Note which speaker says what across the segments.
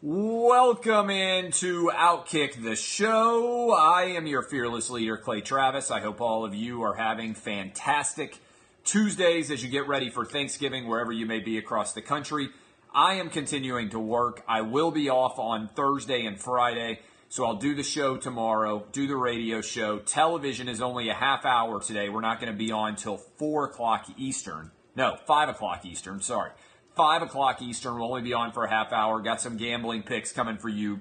Speaker 1: Welcome into Outkick the Show. I am your fearless leader, Clay Travis. I hope all of you are having fantastic Tuesdays as you get ready for Thanksgiving, wherever you may be across the country. I am continuing to work. I will be off on Thursday and Friday, so I'll do the show tomorrow, do the radio show. Television is only a half hour today. We're not going to be on till 4 o'clock Eastern. No, 5 o'clock Eastern, sorry. 5 o'clock Eastern. We'll only be on for a half hour. Got some gambling picks coming for you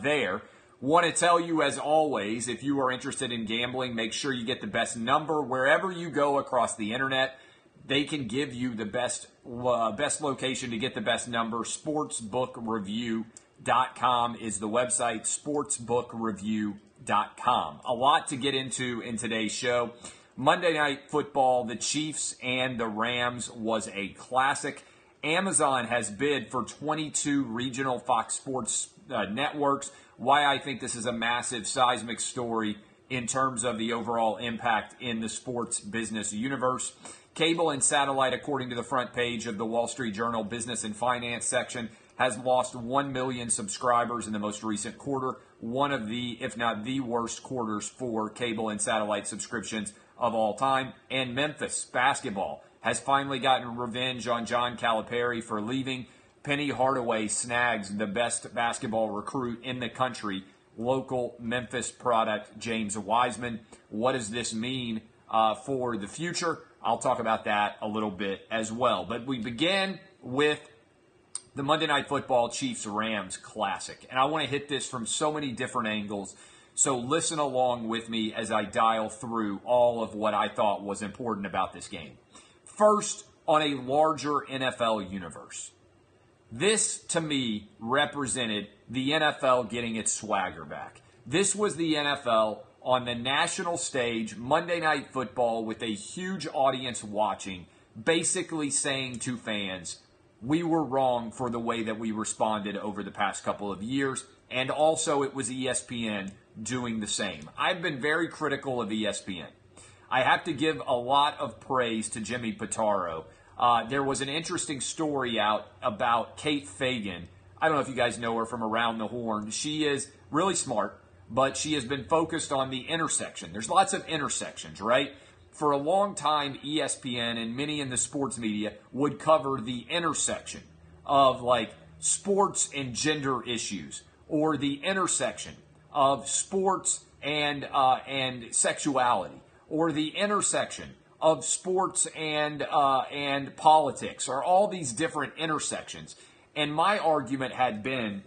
Speaker 1: there. Want to tell you, as always, if you are interested in gambling, make sure you get the best number wherever you go across the internet. They can give you the best location to get the best number. Sportsbookreview.com is the website, sportsbookreview.com. A lot to get into in today's show. Monday Night Football, the Chiefs and the Rams was a classic. Amazon has bid for 22 regional Fox Sports networks. Why I think this is a massive seismic story in terms of the overall impact in the sports business universe. Cable and satellite, according to the front page of the Wall Street Journal Business and Finance section, has lost 1 million subscribers in the most recent quarter. One of the, if not the worst quarters for cable and satellite subscriptions of all time. And Memphis basketball has finally gotten revenge on John Calipari for leaving. Penny Hardaway snags the best basketball recruit in the country, local Memphis product, James Wiseman. What does this mean for the future? I'll talk about that a little bit as well. But we begin with the Monday Night Football Chiefs-Rams Classic. And I want to hit this from so many different angles. So listen along with me as I dial through all of what I thought was important about this game. First, on a larger NFL universe. This, to me, represented the NFL getting its swagger back. This was the NFL on the national stage, Monday Night Football, with a huge audience watching, basically saying to fans, we were wrong for the way that we responded over the past couple of years. And also, it was ESPN doing the same. I've been very critical of ESPN. I have to give a lot of praise to Jimmy Pitaro. There was an interesting story out about Kate Fagan. I don't know if you guys know her from Around the Horn. She is really smart, but she has been focused on the intersection. There's lots of intersections, right? For a long time, ESPN and many in the sports media would cover the intersection of like sports and gender issues, or the intersection of sports and sexuality, or the intersection of sports and politics, or all these different intersections. And my argument had been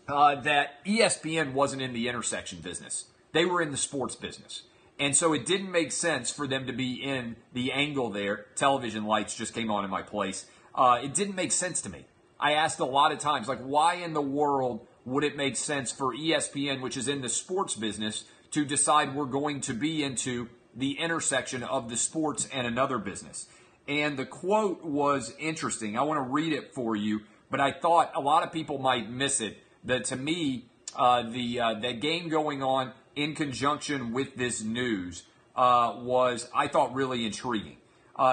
Speaker 1: that ESPN wasn't in the intersection business. They were in the sports business. And so it didn't make sense for them to be in the angle there. Television lights just came on in my place. It didn't make sense to me. I asked a lot of times, like, why in the world would it make sense for ESPN, which is in the sports business, to decide we're going to be into the intersection of the sports and another business? And the quote was interesting. I want to read it for you, but I thought a lot of people might miss it. That to me, the game going on in conjunction with this news was, I thought, really intriguing.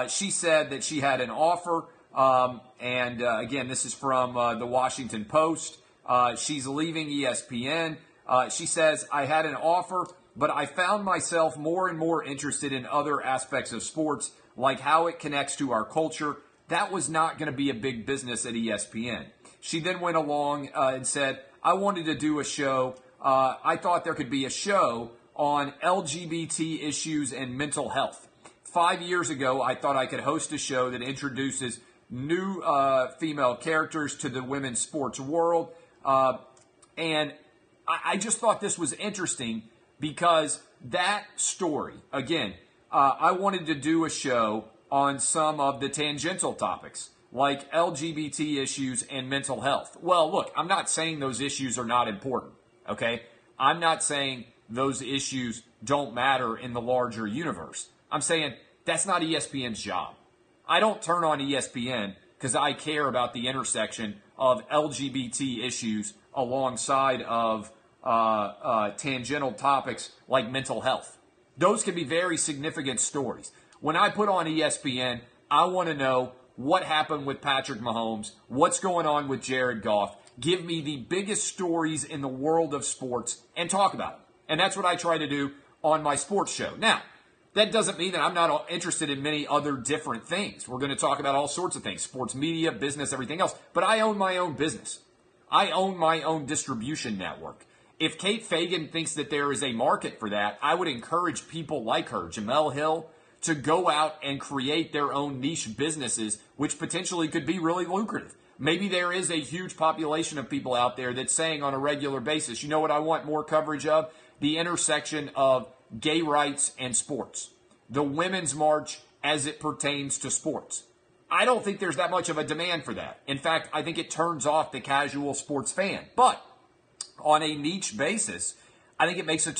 Speaker 1: She said that she had an offer, and again, this is from the Washington Post. She's leaving ESPN. She says, I had an offer, but I found myself more and more interested in other aspects of sports, like how it connects to our culture. That was not going to be a big business at ESPN. She then went along and said, I wanted to do a show. I thought there could be a show on LGBT issues and mental health. 5 years ago, I thought I could host a show that introduces new female characters to the women's sports world. And I just thought this was interesting because that story, again, I wanted to do a show on some of the tangential topics like LGBT issues and mental health. Well, look, I'm not saying those issues are not important, okay? I'm not saying those issues don't matter in the larger universe. I'm saying that's not ESPN's job. I don't turn on ESPN because I care about the intersection of LGBT issues alongside of tangential topics like mental health. Those can be very significant stories. When I put on ESPN, I want to know what happened with Patrick Mahomes, what's going on with Jared Goff. give me the biggest stories in the world of sports and talk about them. And that's what I try to do on my sports show. Now, that doesn't mean that I'm not interested in many other different things. We're going to talk about all sorts of things, sports media, business, everything else. But I own my own business. I own my own distribution network. If Kate Fagan thinks that there is a market for that, I would encourage people like her, Jamel Hill, to go out and create their own niche businesses, which potentially could be really lucrative. Maybe there is a huge population of people out there that's saying on a regular basis, you know what I want more coverage of? The intersection of gay rights and sports. The Women's March as it pertains to sports. I don't think there's that much of a demand for that. In fact, I think it turns off the casual sports fan. But on a niche basis, I think it makes a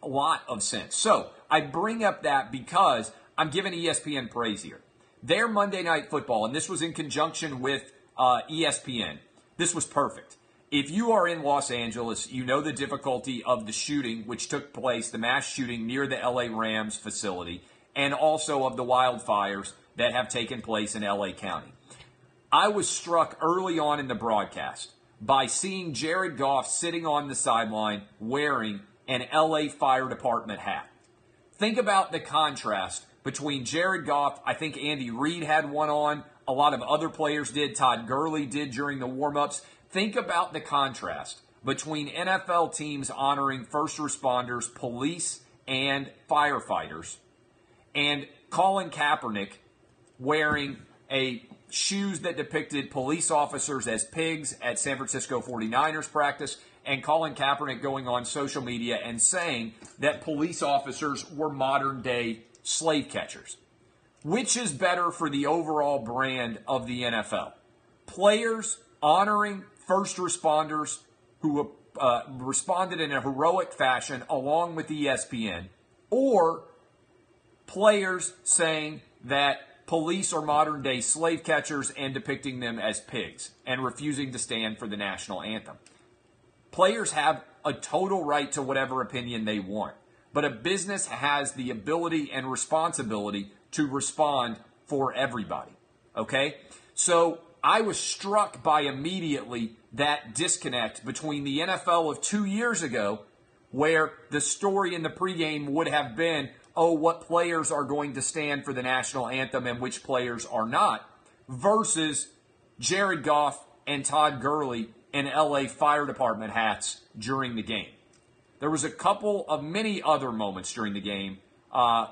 Speaker 1: lot of sense. So I bring up that because I'm giving ESPN praise here. Their Monday Night Football, and this was in conjunction with ESPN, this was perfect. If you are in Los Angeles, you know the difficulty of the shooting, which took place, the mass shooting near the LA Rams facility, and also of the wildfires that have taken place in LA County. I was struck early on in the broadcast by seeing Jared Goff sitting on the sideline wearing an LA Fire Department hat. Think about the contrast between Jared Goff. I think Andy Reid had one on. A lot of other players did. Todd Gurley did during the warm-ups. Think about the contrast between NFL teams honoring first responders, police, and firefighters, and Colin Kaepernick wearing shoes that depicted police officers as pigs at San Francisco 49ers practice, and Colin Kaepernick going on social media and saying that police officers were modern-day slave catchers. Which is better for the overall brand of the NFL? Players honoring first responders who responded in a heroic fashion along with ESPN, or players saying that police are modern-day slave catchers and depicting them as pigs and refusing to stand for the national anthem. Players have a total right to whatever opinion they want, but a business has the ability and responsibility to respond for everybody, okay? So I was struck by immediately that disconnect between the NFL of 2 years ago, where the story in the pregame would have been, oh, what players are going to stand for the national anthem and which players are not, versus Jared Goff and Todd Gurley in LA Fire Department hats during the game. There was a couple of many other moments during the game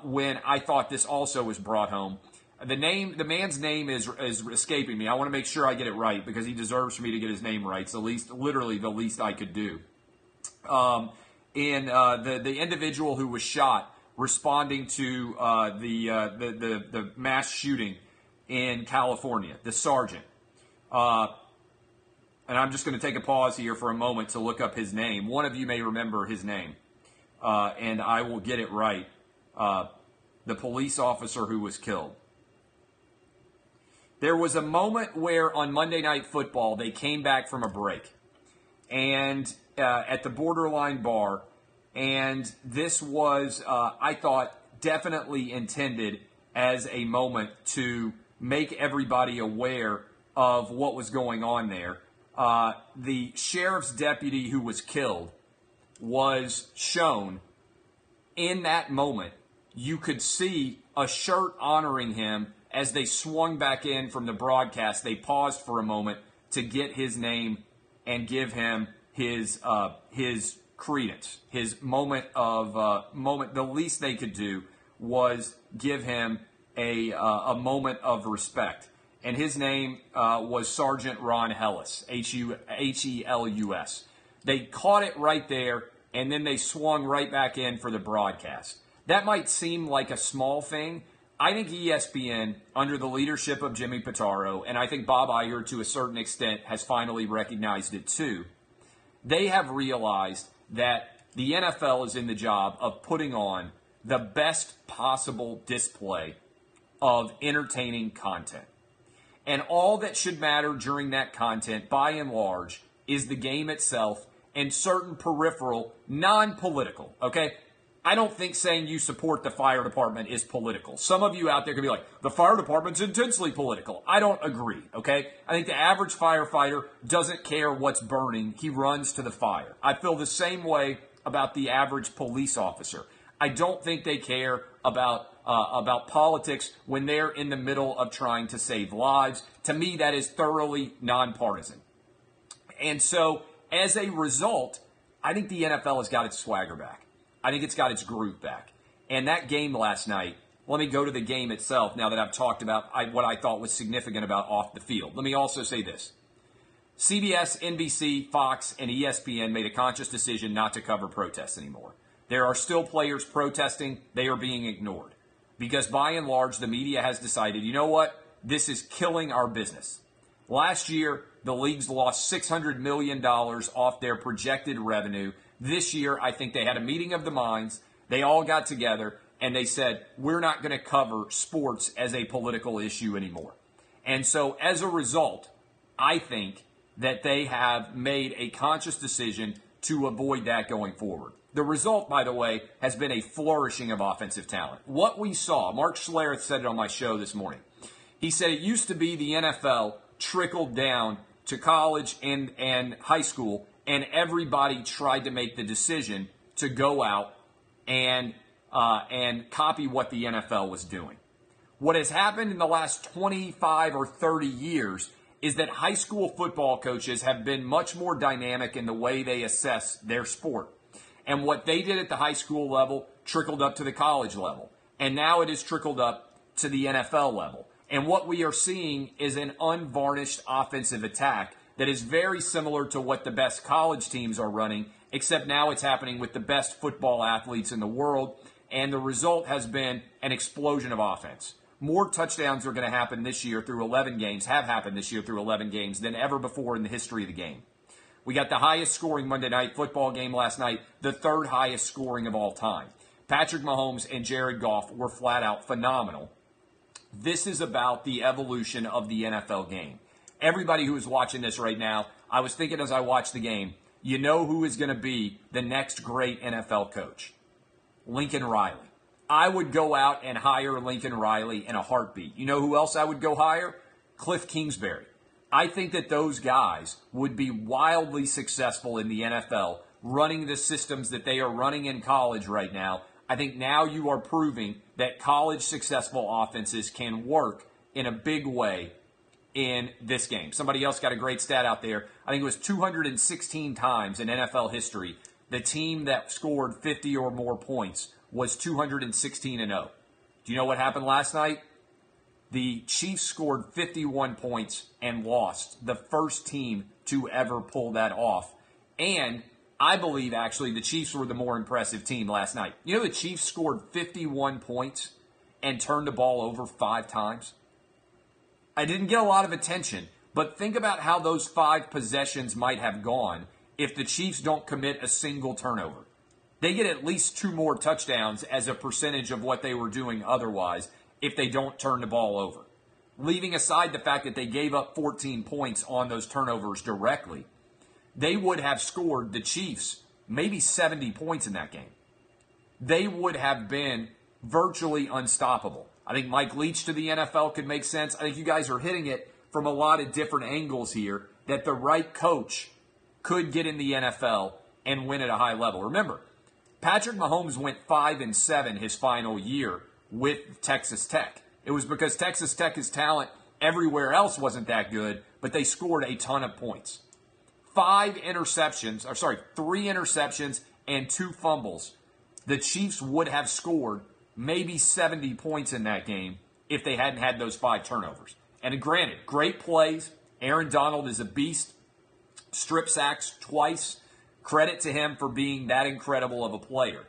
Speaker 1: when I thought this also was brought home. The man's name is escaping me. I want to make sure I get it right because he deserves for me to get his name right. It's literally the least I could do. The individual who was shot responding to the mass shooting in California, the sergeant. And I'm just going to take a pause here for a moment to look up his name. One of you may remember his name, and I will get it right. The police officer who was killed. There was a moment where on Monday Night Football they came back from a break, and at the Borderline Bar, and this was, I thought, definitely intended as a moment to make everybody aware of what was going on there. The sheriff's deputy who was killed was shown in that moment. You could see a shirt honoring him as they swung back in from the broadcast. They paused for a moment to get his name and give him his credence, his moment. The least they could do was give him a moment of respect. And his name was Sergeant Ron Helus, Helus. They caught it right there, and then they swung right back in for the broadcast. That might seem like a small thing. I think ESPN, under the leadership of Jimmy Pitaro, and I think Bob Iger to a certain extent has finally recognized it too, they have realized that the NFL is in the job of putting on the best possible display of entertaining content. And all that should matter during that content, by and large, is the game itself and certain peripheral, non-political, okay? I don't think saying you support the fire department is political. Some of you out there could be like, the fire department's intensely political. I don't agree, okay? I think the average firefighter doesn't care what's burning. He runs to the fire. I feel the same way about the average police officer. I don't think they care about politics when they're in the middle of trying to save lives. To me, that is thoroughly nonpartisan. And so, as a result, I think the NFL has got its swagger back. I think it's got its groove back. And that game last night, let me go to the game itself now that I've talked about what I thought was significant about off the field. Let me also say this. CBS, NBC, Fox, and ESPN made a conscious decision not to cover protests anymore. There are still players protesting. They are being ignored. Because by and large, the media has decided, you know what? This is killing our business. Last year, the leagues lost $600 million off their projected revenue. This year, I think they had a meeting of the minds. They all got together and they said, we're not going to cover sports as a political issue anymore. And so as a result, I think that they have made a conscious decision to avoid that going forward. The result, by the way, has been a flourishing of offensive talent. What we saw, Mark Schlereth said it on my show this morning. He said it used to be the NFL trickled down to college and high school, and everybody tried to make the decision to go out and copy what the NFL was doing. What has happened in the last 25 or 30 years is that high school football coaches have been much more dynamic in the way they assess their sport. And what they did at the high school level trickled up to the college level. And now it has trickled up to the NFL level. And what we are seeing is an unvarnished offensive attack that is very similar to what the best college teams are running, except now it's happening with the best football athletes in the world. And the result has been an explosion of offense. More touchdowns are going to happen this year through 11 games, have happened this year through 11 games than ever before in the history of the game. We got the highest scoring Monday Night Football game last night, the third highest scoring of all time. Patrick Mahomes and Jared Goff were flat out phenomenal. This is about the evolution of the NFL game. Everybody who is watching this right now, I was thinking as I watched the game, you know who is going to be the next great NFL coach? Lincoln Riley. I would go out and hire Lincoln Riley in a heartbeat. You know who else I would go hire? Cliff Kingsbury. I think that those guys would be wildly successful in the NFL running the systems that they are running in college right now. I think now you are proving that college successful offenses can work in a big way in this game. Somebody else got a great stat out there. I think it was 216 times in NFL history the team that scored 50 or more points was 216-0. Do you know what happened last night? The Chiefs scored 51 points and lost. The first team to ever pull that off. And I believe, actually, the Chiefs were the more impressive team last night. You know the Chiefs scored 51 points and turned the ball over 5 times? I didn't get a lot of attention, but think about how those 5 possessions might have gone if the Chiefs don't commit a single turnover. They get at least 2 more touchdowns as a percentage of what they were doing otherwise if they don't turn the ball over. Leaving aside the fact that they gave up 14 points on those turnovers directly, they would have scored, the Chiefs, maybe 70 points in that game. They would have been virtually unstoppable. I think Mike Leach to the NFL could make sense. I think you guys are hitting it from a lot of different angles here, that the right coach could get in the NFL and win at a high level. Remember, Patrick Mahomes went 5-7 his final year with Texas Tech. It was because Texas Tech's talent everywhere else wasn't that good, but they scored a ton of points. 3 interceptions and 2 fumbles. The Chiefs would have scored maybe 70 points in that game if they hadn't had those 5 turnovers. And granted, great plays. Aaron Donald is a beast. Strip sacks twice. Credit to him for being that incredible of a player.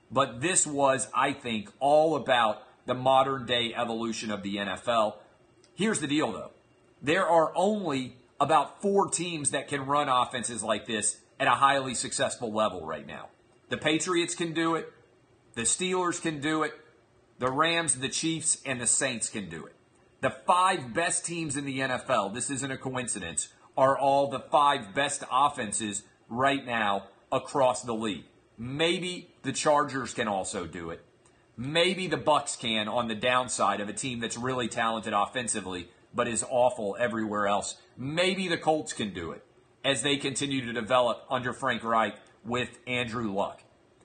Speaker 1: But this was, I think, all about the modern-day evolution of the NFL. Here's the deal, though. There are only about 4 teams that can run offenses like this at a highly successful level right now. The Patriots can do it. The Steelers can do it. The Rams, the Chiefs, and the Saints can do it. The 5 best teams in the NFL, this isn't a coincidence, are all the 5 best offenses right now across the league. Maybe the Chargers can also do it. Maybe the Bucs can on the downside of a team that's really talented offensively but is awful everywhere else. Maybe the Colts can do it as they continue to develop under Frank Reich with Andrew Luck.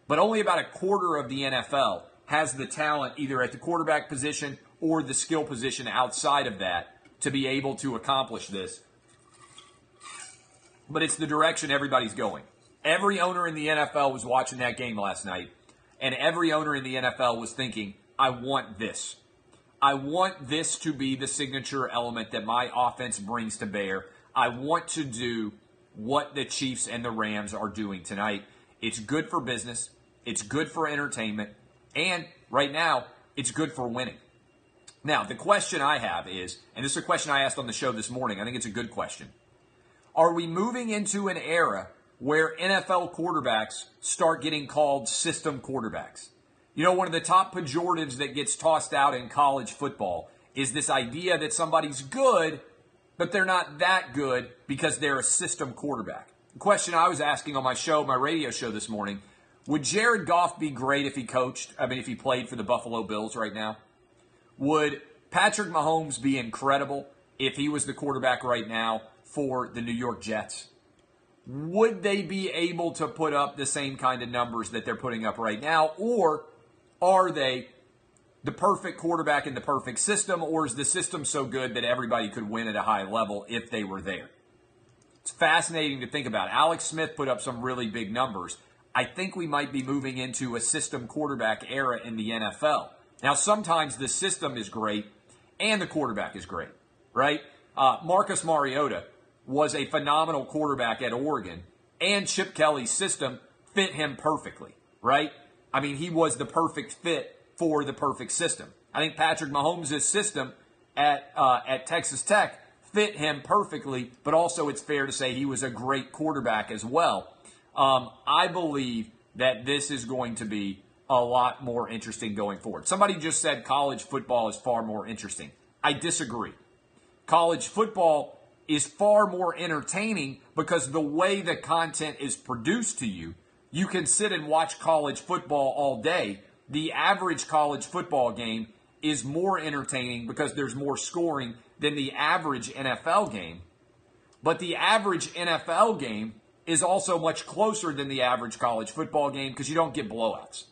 Speaker 1: But only about a quarter of the NFL has the talent either at the quarterback position or the skill position outside of that to be able to accomplish this. But it's the direction everybody's going. Every owner in the NFL was watching that game last night, and every owner in the NFL was thinking, I want this. I want this to be the signature element that my offense brings to bear. I want to do what the Chiefs and the Rams are doing tonight. It's good for business. It's good for entertainment. And right now, it's good for winning. Now, the question I have is, and this is a question I asked on the show this morning. I think it's a good question. Are we moving into an era where NFL quarterbacks start getting called system quarterbacks? You know, one of the top pejoratives that gets tossed out in college football is this idea that somebody's good, but they're not that good because they're a system quarterback. The question I was asking on my show, my radio show this morning, would Jared Goff be great if he if he played for the Buffalo Bills right now? Would Patrick Mahomes be incredible if he was the quarterback right now for the New York Jets? Would they be able to put up the same kind of numbers that they're putting up right now? Or are they the perfect quarterback in the perfect system? Or is the system so good that everybody could win at a high level if they were there? It's fascinating to think about. Alex Smith put up some really big numbers. I think we might be moving into a system quarterback era in the NFL. Now, sometimes the system is great and the quarterback is great, right? Marcus Mariota was a phenomenal quarterback at Oregon, and Chip Kelly's system fit him perfectly, right? I mean, he was the perfect fit for the perfect system. I think Patrick Mahomes' system at Texas Tech fit him perfectly, but also it's fair to say he was a great quarterback as well. I believe that this is going to be a lot more interesting going forward. Somebody just said college football is far more interesting. I disagree. College football is far more entertaining because the way the content is produced to you, you can sit and watch college football all day. The average college football game is more entertaining because there's more scoring than the average NFL game. But the average NFL game is also much closer than the average college football game because you don't get blowouts.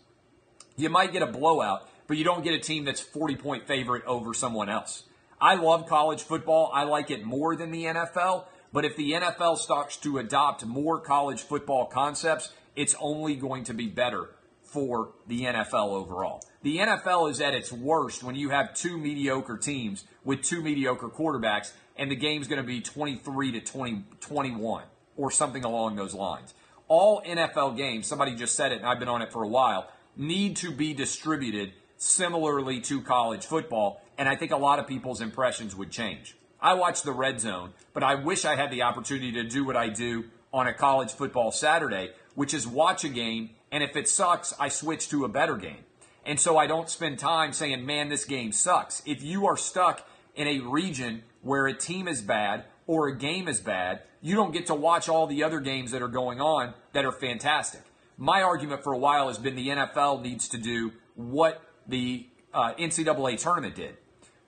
Speaker 1: You might get a blowout, but you don't get a team that's 40-point favorite over someone else. I love college football. I like it more than the NFL. But if the NFL starts to adopt more college football concepts, it's only going to be better for the NFL overall. The NFL is at its worst when you have two mediocre teams with two mediocre quarterbacks, and the game's going to be 23 to 21 or something along those lines. All NFL games, somebody just said it, and I've been on it for a while, need to be distributed similarly to college football, and I think a lot of people's impressions would change. I watch the Red Zone, but I wish I had the opportunity to do what I do on a college football Saturday, which is watch a game, and if it sucks, I switch to a better game. And so I don't spend time saying, man, this game sucks. If you are stuck in a region where a team is bad or a game is bad, you don't get to watch all the other games that are going on that are fantastic. My argument for a while has been the NFL needs to do what the NCAA tournament did.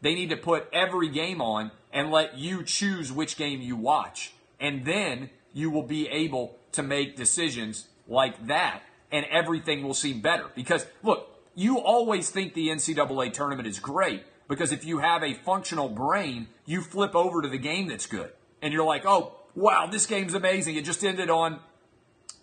Speaker 1: They need to put every game on and let you choose which game you watch. And then you will be able to make decisions like that, and everything will seem better. Because, look, you always think the NCAA tournament is great because if you have a functional brain, you flip over to the game that's good. And you're like, oh, wow, this game's amazing. It just ended on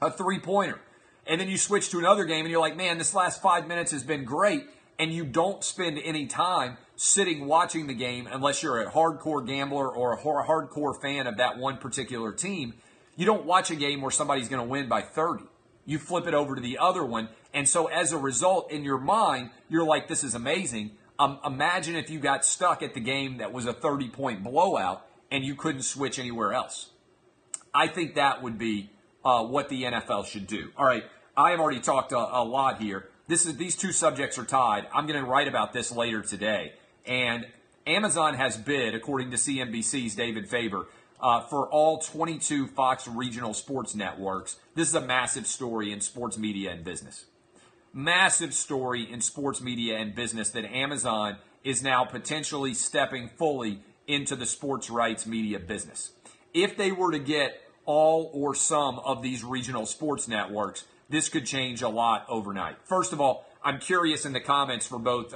Speaker 1: a three-pointer. And then you switch to another game and you're like, man, this last 5 minutes has been great. And you don't spend any time sitting watching the game unless you're a hardcore gambler or a hardcore fan of that one particular team. You don't watch a game where somebody's going to win by 30. You flip it over to the other one. And so as a result, in your mind, you're like, this is amazing. Imagine if you got stuck at the game that was a 30-point blowout and you couldn't switch anywhere else. I think that would be what the NFL should do. All right, I have already talked a lot here. These two subjects are tied. I'm going to write about this later today. And Amazon has bid, according to CNBC's David Faber, for all 22 Fox regional sports networks. This is a massive story in sports media and business. Massive story in sports media and business that Amazon is now potentially stepping fully into the sports rights media business. If they were to get all or some of these regional sports networks, this could change a lot overnight. First of all, I'm curious in the comments for both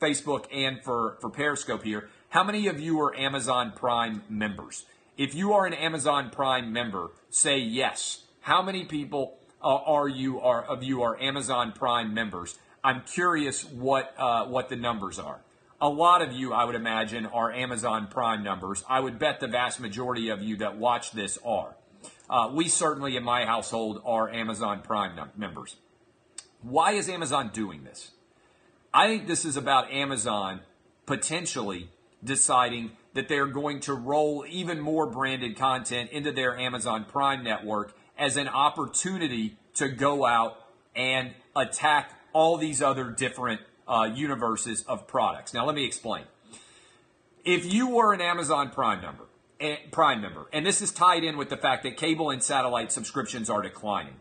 Speaker 1: Facebook and for Periscope here, how many of you are Amazon Prime members? If you are an Amazon Prime member, say yes. How many people of you are Amazon Prime members? I'm curious what the numbers are. A lot of you, I would imagine, are Amazon Prime members. I would bet the vast majority of you that watch this are. We certainly in my household are Amazon Prime members. Why is Amazon doing this? I think this is about Amazon potentially deciding that they're going to roll even more branded content into their Amazon Prime network as an opportunity to go out and attack all these other different universes of products. Now, let me explain. If you were an Amazon Prime member, and this is tied in with the fact that cable and satellite subscriptions are declining,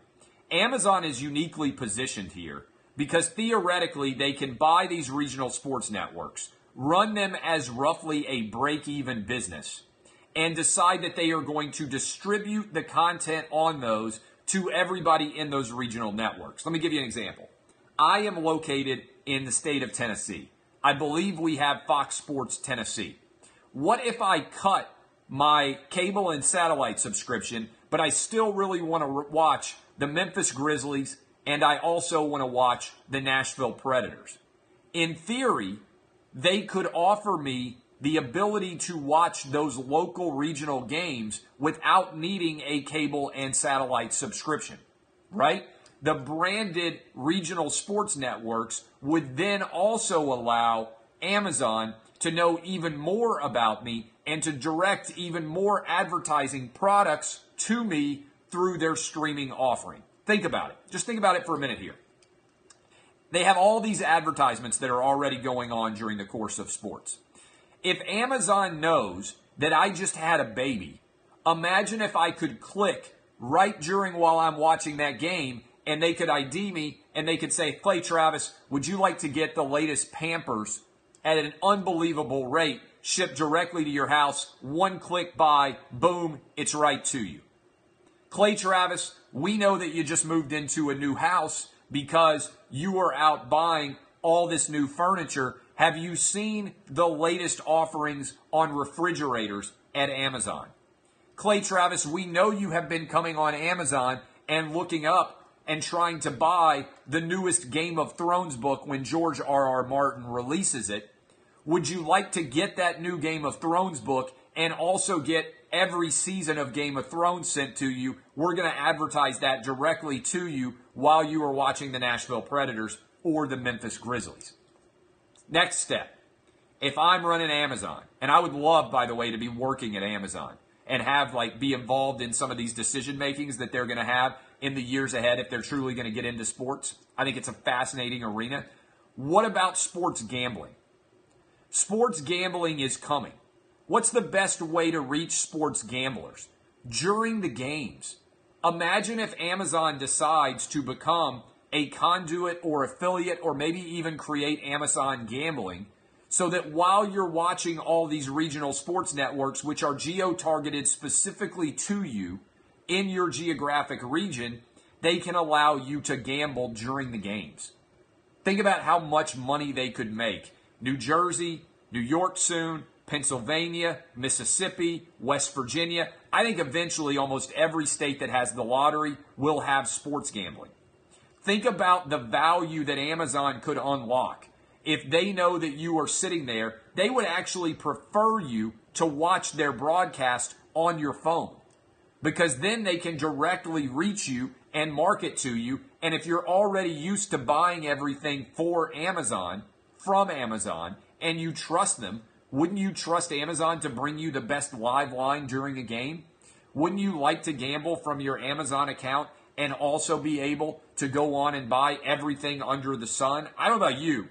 Speaker 1: Amazon is uniquely positioned here because theoretically they can buy these regional sports networks, run them as roughly a break-even business, and decide that they are going to distribute the content on those to everybody in those regional networks. Let me give you an example. I am located in the state of Tennessee. I believe we have Fox Sports Tennessee. What if I cut my cable and satellite subscription, but I still really want to watch the Memphis Grizzlies and I also want to watch the Nashville Predators? In theory, they could offer me the ability to watch those local regional games without needing a cable and satellite subscription, right? The branded regional sports networks would then also allow Amazon to know even more about me and to direct even more advertising products to me through their streaming offering. Think about it. Just think about it for a minute here. They have all these advertisements that are already going on during the course of sports. If Amazon knows that I just had a baby, imagine if I could click right during while I'm watching that game and they could ID me and they could say, Clay Travis, would you like to get the latest Pampers at an unbelievable rate shipped directly to your house? One click buy, boom, it's right to you. Clay Travis, we know that you just moved into a new house because you were out buying all this new furniture. Have you seen the latest offerings on refrigerators at Amazon? Clay Travis, we know you have been coming on Amazon and looking up and trying to buy the newest Game of Thrones book when George R.R. Martin releases it. Would you like to get that new Game of Thrones book and also get every season of Game of Thrones sent to you? We're going to advertise that directly to you while you are watching the Nashville Predators or the Memphis Grizzlies. Next step, if I'm running Amazon, and I would love, by the way, to be working at Amazon and have be involved in some of these decision makings that they're going to have in the years ahead if they're truly going to get into sports. I think it's a fascinating arena. What about sports gambling? Sports gambling is coming. What's the best way to reach sports gamblers? During the games. Imagine if Amazon decides to become a conduit or affiliate or maybe even create Amazon Gambling so that while you're watching all these regional sports networks, which are geo-targeted specifically to you in your geographic region, they can allow you to gamble during the games. Think about how much money they could make. New Jersey, New York soon, Pennsylvania, Mississippi, West Virginia. I think eventually almost every state that has the lottery will have sports gambling. Think about the value that Amazon could unlock. If they know that you are sitting there, they would actually prefer you to watch their broadcast on your phone because then they can directly reach you and market to you. And if you're already used to buying everything for Amazon, from Amazon, and you trust them, wouldn't you trust Amazon to bring you the best live line during a game? Wouldn't you like to gamble from your Amazon account and also be able to go on and buy everything under the sun? I don't know about you,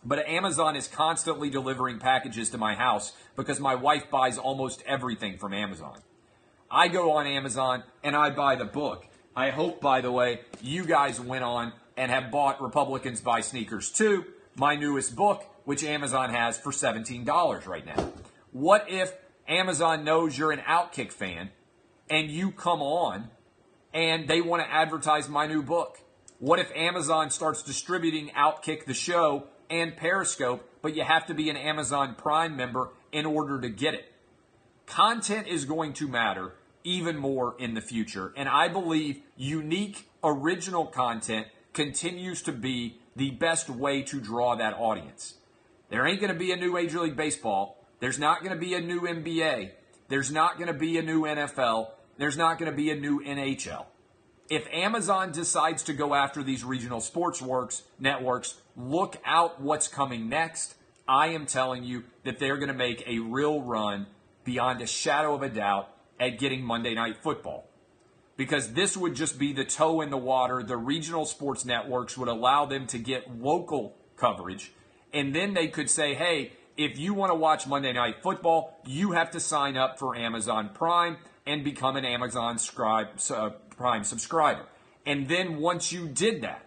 Speaker 1: But Amazon is constantly delivering packages to my house because my wife buys almost everything from Amazon. I go on Amazon and I buy the book. I hope, by the way, you guys went on and have bought Republicans Buy Sneakers Too, my newest book, which Amazon has for $17 right now. What if Amazon knows you're an Outkick fan and you come on and they want to advertise my new book? What if Amazon starts distributing Outkick the show and Periscope, but you have to be an Amazon Prime member in order to get it? Content is going to matter even more in the future, and I believe unique, original content continues to be the best way to draw that audience. There ain't going to be a new Major League Baseball. There's not going to be a new NBA. There's not going to be a new NFL. There's not going to be a new NHL. If Amazon decides to go after these regional sports networks, look out what's coming next. I am telling you that they're going to make a real run beyond a shadow of a doubt at getting Monday Night Football. Because this would just be the toe in the water. The regional sports networks would allow them to get local coverage. And then they could say, hey, if you want to watch Monday Night Football, you have to sign up for Amazon Prime and become an Amazon Prime subscriber. And then once you did that,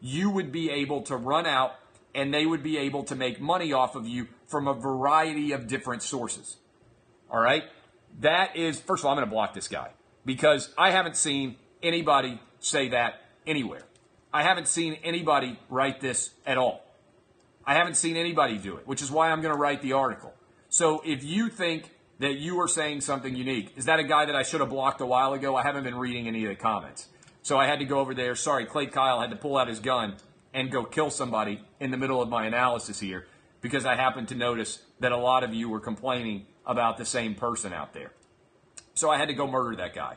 Speaker 1: you would be able to run out and they would be able to make money off of you from a variety of different sources. All right? That is, first of all, I'm going to block this guy because I haven't seen anybody say that anywhere. I haven't seen anybody write this at all. I haven't seen anybody do it, which is why I'm going to write the article. So if you think that you are saying something unique, is that a guy that I should have blocked a while ago? I haven't been reading any of the comments. So I had to go over there. Sorry, Clay Kyle had to pull out his gun and go kill somebody in the middle of my analysis here because I happened to notice that a lot of you were complaining about the same person out there. So I had to go murder that guy.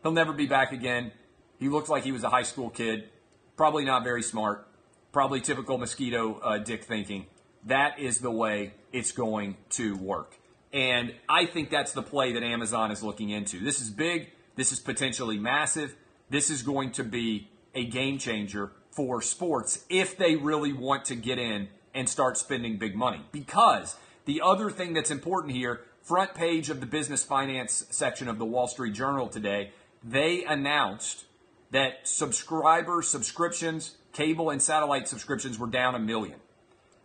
Speaker 1: He'll never be back again. He looks like he was a high school kid, probably not very smart, probably typical mosquito dick thinking. That is the way it's going to work. And I think that's the play that Amazon is looking into. This is big. This is potentially massive. This is going to be a game changer for sports if they really want to get in and start spending big money. Because the other thing that's important here, front page of the business finance section of the Wall Street Journal today, they announced that subscriptions, cable and satellite subscriptions were down 1 million.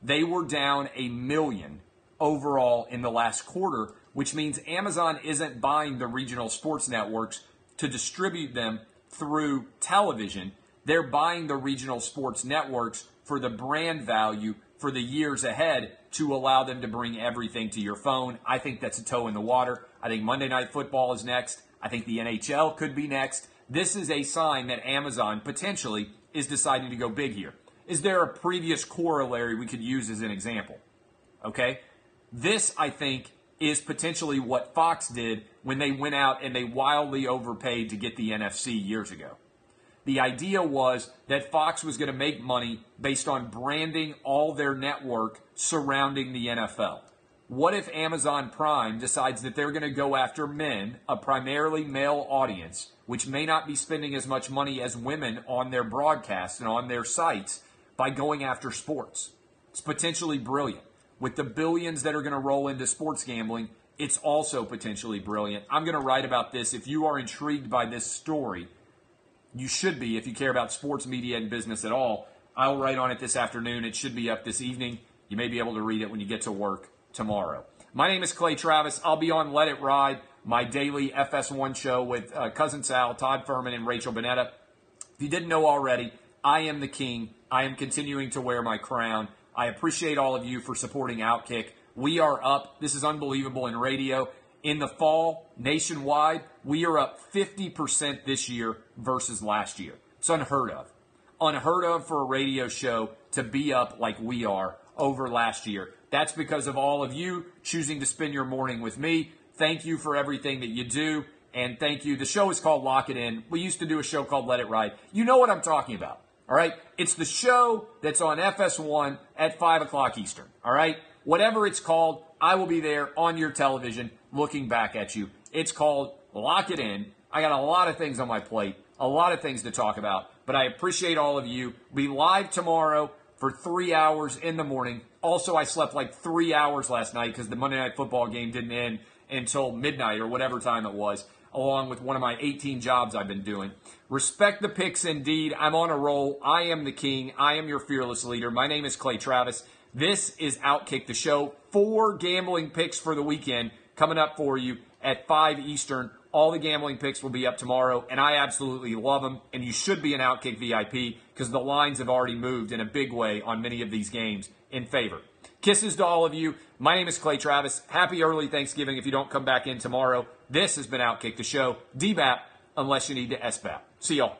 Speaker 1: They were down 1 million overall in the last quarter, which means Amazon isn't buying the regional sports networks to distribute them through television. They're buying the regional sports networks for the brand value for the years ahead to allow them to bring everything to your phone. I think that's a toe in the water. I think Monday Night Football is next. I think the NHL could be next. This is a sign that Amazon potentially is deciding to go big here. Is there a previous corollary we could use as an example? Okay? This, I think, is potentially what Fox did when they went out and they wildly overpaid to get the NFC years ago. The idea was that Fox was going to make money based on branding all their network surrounding the NFL. What if Amazon Prime decides that they're going to go after men, a primarily male audience, which may not be spending as much money as women on their broadcasts and on their sites, by going after sports? It's potentially brilliant. With the billions that are going to roll into sports gambling, it's also potentially brilliant. I'm going to write about this. If you are intrigued by this story, you should be if you care about sports media and business at all. I'll write on it this afternoon. It should be up this evening. You may be able to read it when you get to work tomorrow. My name is Clay Travis. I'll be on Let It Ride, my daily FS1 show with Cousin Sal, Todd Furman, and Rachel Bonetta. If you didn't know already, I am the king. I am continuing to wear my crown. I appreciate all of you for supporting Outkick. We are up. This is unbelievable in radio. In the fall, nationwide, we are up 50% this year versus last year. It's unheard of. Unheard of for a radio show to be up like we are over last year. That's because of all of you choosing to spend your morning with me. Thank you for everything that you do. And thank you. The show is called Lock It In. We used to do a show called Let It Ride. You know what I'm talking about. All right? It's the show that's on FS1 at 5 o'clock Eastern. All right? Whatever it's called, I will be there on your television looking back at you. It's called Lock It In. I got a lot of things on my plate, a lot of things to talk about, but I appreciate all of you. Be live tomorrow, for 3 hours in the morning. Also, I slept like 3 hours last night because the Monday Night Football game didn't end until midnight or whatever time it was, along with one of my 18 jobs I've been doing. Respect the picks indeed. I'm on a roll. I am the king. I am your fearless leader. My name is Clay Travis. This is Outkick the Show. 4 gambling picks for the weekend coming up for you at 5 Eastern. All the gambling picks will be up tomorrow, and I absolutely love them. And you should be an Outkick VIP because the lines have already moved in a big way on many of these games in favor. Kisses to all of you. My name is Clay Travis. Happy early Thanksgiving if you don't come back in tomorrow. This has been Outkick the Show. DBAP unless you need to SBAP. See y'all.